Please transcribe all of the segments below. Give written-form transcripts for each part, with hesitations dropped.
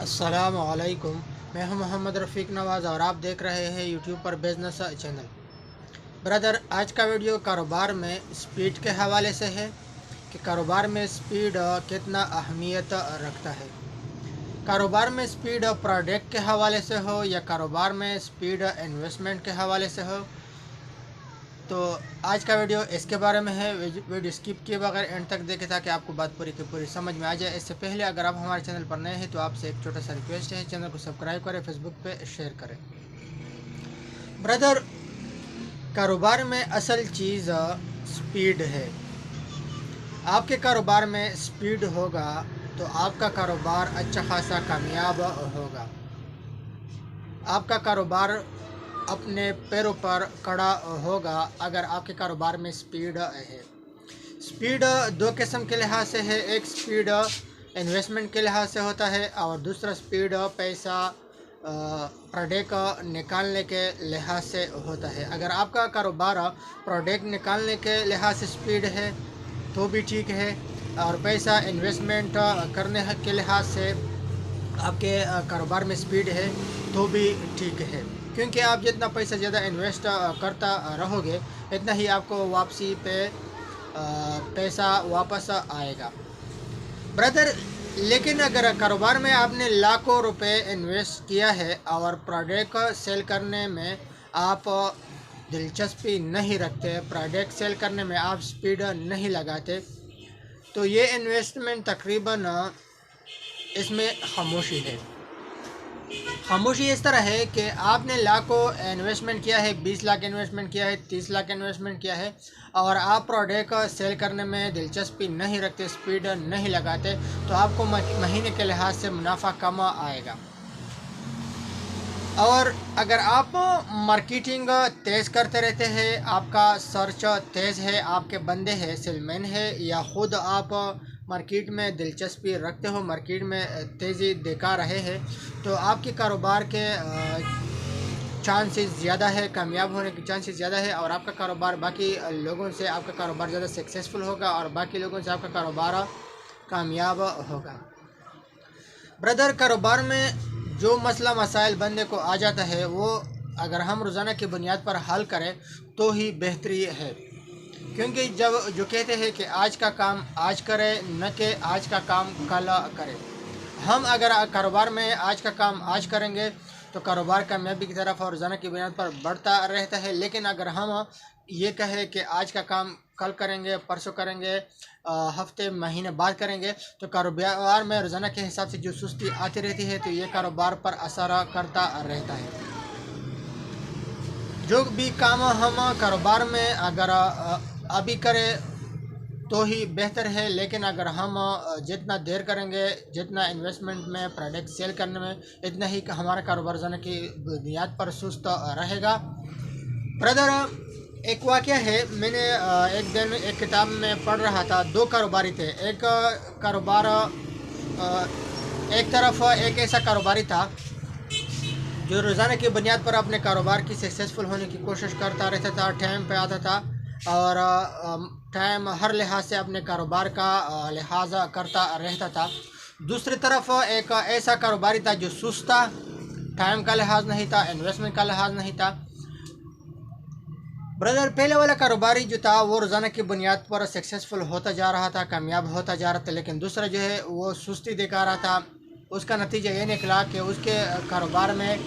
अस्सलामुअलैकुम। मैं हूं मोहम्मद रफ़ीक नवाज़ और आप देख रहे हैं यूट्यूब पर बिज़नेस चैनल। ब्रदर, आज का वीडियो कारोबार में स्पीड के हवाले से है कि कारोबार में स्पीड कितना अहमियत रखता है। कारोबार में स्पीड प्रोडक्ट के हवाले से हो या कारोबार में स्पीड इन्वेस्टमेंट के हवाले से हो, तो आज का वीडियो इसके बारे में है। वीडियो स्किप किए बगैर एंड तक देखें ताकि आपको बात पूरी की पूरी समझ में आ जाए। इससे पहले अगर आप हमारे चैनल पर नए हैं तो आपसे एक छोटा सा रिक्वेस्ट है, चैनल को सब्सक्राइब करें, फेसबुक पे शेयर करें। ब्रदर, कारोबार में असल चीज़ स्पीड है। आपके कारोबार में स्पीड होगा तो आपका कारोबार अच्छा खासा कामयाब होगा। आपका कारोबार अपने पैरों पर खड़ा होगा अगर आपके कारोबार में स्पीड है। स्पीड दो किस्म के लिहाज से है। एक स्पीड इन्वेस्टमेंट के लिहाज से होता है और दूसरा स्पीड पैसा प्रोडक्ट निकालने के लिहाज से होता है। अगर आपका कारोबार प्रोडक्ट निकालने के लिहाज से स्पीड है तो भी ठीक है, और पैसा इन्वेस्टमेंट करने के लिहाज से आपके कारोबार में स्पीड है तो भी ठीक है, क्योंकि आप जितना पैसा ज़्यादा इन्वेस्ट करता रहोगे इतना ही आपको वापसी पे पैसा वापस आएगा। ब्रदर, लेकिन अगर कारोबार में आपने लाखों रुपए इन्वेस्ट किया है और प्रोडक्ट सेल करने में आप दिलचस्पी नहीं रखते, प्रोडक्ट सेल करने में आप स्पीड नहीं लगाते, तो ये इन्वेस्टमेंट तकरीबन इसमें खामोशी है। खामोशी इस तरह है कि आपने लाखों इन्वेस्टमेंट किया है, 20 लाख इन्वेस्टमेंट किया है, 30 लाख इन्वेस्टमेंट किया है और आप प्रोडक्ट सेल करने में दिलचस्पी नहीं रखते, स्पीड नहीं लगाते, तो आपको महीने के लिहाज से मुनाफा कम आएगा। और अगर आप मार्केटिंग तेज़ करते रहते हैं, आपका सर्च तेज़ है, आपके बंदे हैं, सेलमैन है, या ख़ुद आप मार्केट में दिलचस्पी रखते हो, मार्केट में तेज़ी दिखा रहे हैं, तो आपके कारोबार के चांसेस ज़्यादा है, कामयाब होने के चांसेस ज़्यादा है, और आपका कारोबार बाकी लोगों से आपका कारोबार ज़्यादा सक्सेसफुल होगा और बाकी लोगों से आपका कारोबार कामयाब होगा। ब्रदर, कारोबार में जो मसला मसाइल बंदे को आ जाता है वो अगर हम रोज़ाना की बुनियाद पर हल करें तो ही बेहतरी है, क्योंकि जब जो कहते हैं कि आज का काम आज करें, न कि आज का काम कल करें। हम अगर कारोबार में आज का काम आज करेंगे तो कारोबार कामयाबी की तरफ और रोज़ाना की बुनियाद पर बढ़ता रहता है, लेकिन अगर हम ये कहें कि आज का काम कल करेंगे, परसों करेंगे, हफ्ते महीने बाद करेंगे, तो कारोबार में रोज़ाना के हिसाब से जो सुस्ती आती रहती है तो ये कारोबार पर असर करता रहता है। जो भी काम हम कारोबार में अगर अभी करें तो ही बेहतर है, लेकिन अगर हम जितना देर करेंगे, जितना इन्वेस्टमेंट में प्रोडक्ट सेल करने में, इतना ही हमारा कारोबार रोज़ाना की बुनियाद पर सुस्त रहेगा। ब्रदर, एक वाक़या है, मैंने एक दिन एक किताब में पढ़ रहा था, दो कारोबारी थे। एक कारोबार एक तरफ एक ऐसा कारोबारी था जो रोज़ाना की बुनियाद पर अपने कारोबार की सक्सेसफुल होने की कोशिश करता रहता था, टाइम पे आता था और टाइम हर लिहाज से अपने कारोबार का लिहाज करता रहता था। दूसरी तरफ एक ऐसा कारोबारी था जो सुस्त था, टाइम का लिहाज नहीं था, इन्वेस्टमेंट का लिहाज नहीं था। ब्रदर, पहले वाला कारोबारी जो था वो रोज़ाना की बुनियाद पर सक्सेसफुल होता जा रहा था, कामयाब होता जा रहा था, लेकिन दूसरा जो है वो सुस्ती दिखा रहा था। उसका नतीजा ये निकला कि उसके कारोबार में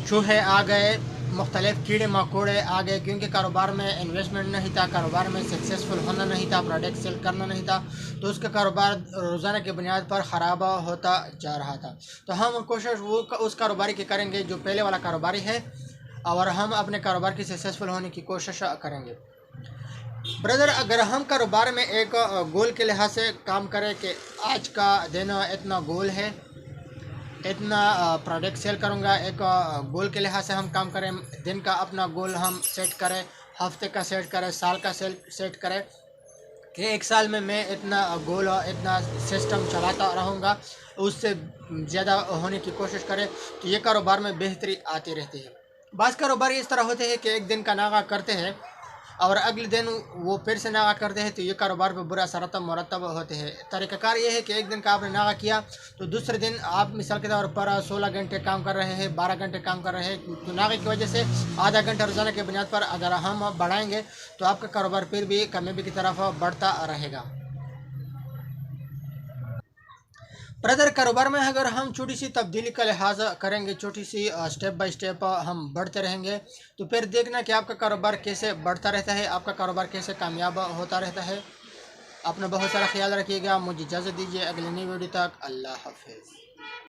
चूहे आ गए, मुख्तलिफ कीड़े मकोड़े आ गए, क्योंकि कारोबार में इन्वेस्टमेंट नहीं था, कारोबार में सक्सेसफुल होना नहीं था, प्रोडक्ट सेल करना नहीं था, तो उसका कारोबार रोज़ाना की बुनियाद पर ख़राब होता जा रहा था। तो हम कोशिश वो उस कारोबारी की करेंगे जो पहले वाला कारोबारी है, और हम अपने कारोबार की सक्सेसफुल होने की कोशिश करेंगे। ब्रदर, अगर हम कारोबार में एक गोल के लिहाज से काम करें कि आज का दिन इतना गोल है, इतना प्रोडक्ट सेल करूँगा, एक गोल के लिहाज से हम काम करें, दिन का अपना गोल हम सेट करें, हफ्ते का सेट करें, साल का सेट करें कि एक साल में मैं इतना गोल इतना सिस्टम चलाता रहूँगा, उससे ज़्यादा होने की कोशिश करें, तो ये कारोबार में बेहतरी आती रहती है। बाज़ कारोबार इस तरह होते हैं कि एक दिन का नागा करते हैं और अगले दिन वो फिर से नागा करते हैं तो ये कारोबार पर बुरा असरात मुरतब होते हैं। तरीक़ाकार ये है कि एक दिन का आपने नागा किया तो दूसरे दिन आप मिसाल के तौर पर 16 घंटे काम कर रहे हैं, 12 घंटे काम कर रहे हैं, तो नागे की वजह से आधा घंटा रोज़ाना के बुनियाद पर अगर हम बढ़ाएंगे तो आपका कारोबार फिर भी कामयाबी की तरफ बढ़ता रहेगा। ब्रदर, कारोबार में अगर हम छोटी सी तब्दीली का लिहाज करेंगे, छोटी सी स्टेप बाय स्टेप हम बढ़ते रहेंगे, तो फिर देखना कि आपका कारोबार कैसे बढ़ता रहता है, आपका कारोबार कैसे कामयाब होता रहता है। अपना बहुत सारा ख्याल रखिएगा। मुझे इजाज़त दीजिए, अगले नई वीडियो तक अल्लाह हाफिज़।